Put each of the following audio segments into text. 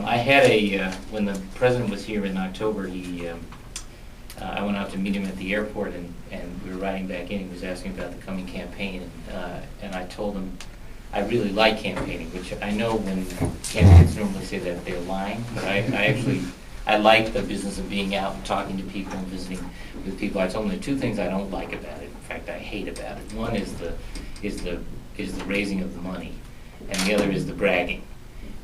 I had when the president was here in October, I went out to meet him at the airport, and we were riding back in. He was asking about the coming campaign, and I told him I really like campaigning, which I know when candidates normally say that they're lying, but I like the business of being out and talking to people and visiting with people. I told him there are two things I don't like about it. In fact, I hate about it. One is the raising of the money, and the other is the bragging.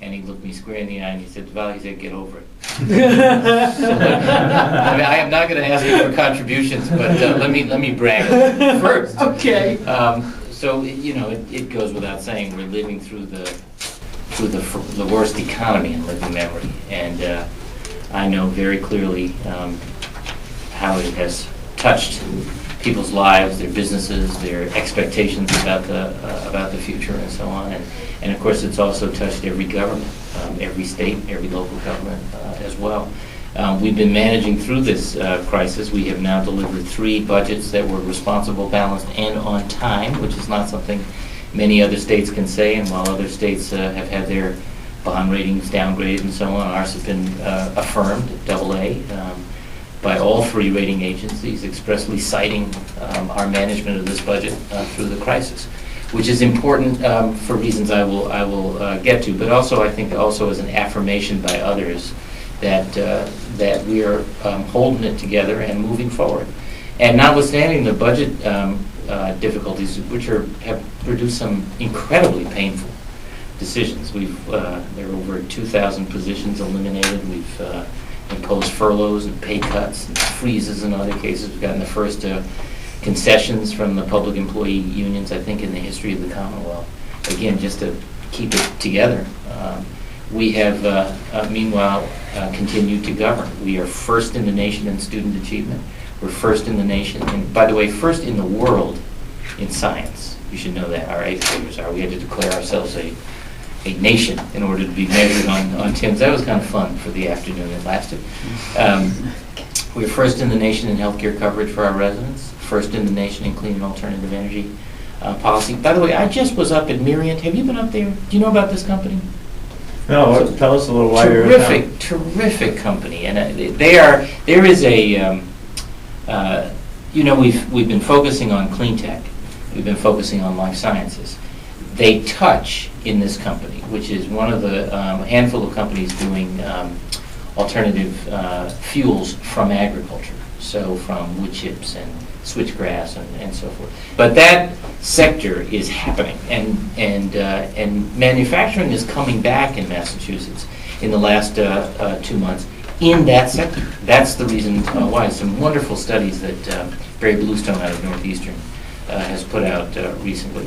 And he looked me square in the eye and he said, "Deval," he said, "get over it." So I am not going to ask you for contributions, but let me brag first. Okay. So it goes without saying we're living through the worst economy in living memory, and I know very clearly how it has touched people's lives, their businesses, their expectations about the future, and so on. And of course, it's also touched every government, every state, every local government as well. We've been managing through this crisis. We have now delivered 3 budgets that were responsible, balanced, and on time, which is not something many other states can say. And while other states have had their bond ratings downgraded and so on, ours have been affirmed at AA by all 3 rating agencies, expressly citing our management of this budget through the crisis, which is important for reasons I will get to, but also I think also as an affirmation by others that we are holding it together and moving forward. And notwithstanding the budget difficulties, which have produced some incredibly painful decisions. There are over 2,000 positions eliminated. We've imposed furloughs and pay cuts and freezes in other cases. We've gotten the first concessions from the public employee unions, I think, in the history of the Commonwealth. Again, just to keep it together. We have, meanwhile, continued to govern. We are first in the nation in student achievement. We're first in the nation, and by the way, first in the world in science. You should know that our 8th graders are. We had to declare ourselves a nation in order to be measured on TIMSS. That was kind of fun for the afternoon it lasted. We're first in the nation in healthcare coverage for our residents, first in the nation in clean and alternative energy policy. By the way, I just was up at Miriant. Have you been up there? Do you know about this company? No, tell us a little why you're in town. Terrific company. And there is a, we've been focusing on clean tech. We've been focusing on life sciences. They touch in this company, which is one of the handful of companies doing alternative fuels from agriculture, so from wood chips and switchgrass and so forth. But that sector is happening, and manufacturing is coming back in Massachusetts in the last 2 months in that sector. That's the reason why. Some wonderful studies that Barry Bluestone out of Northeastern has put out recently.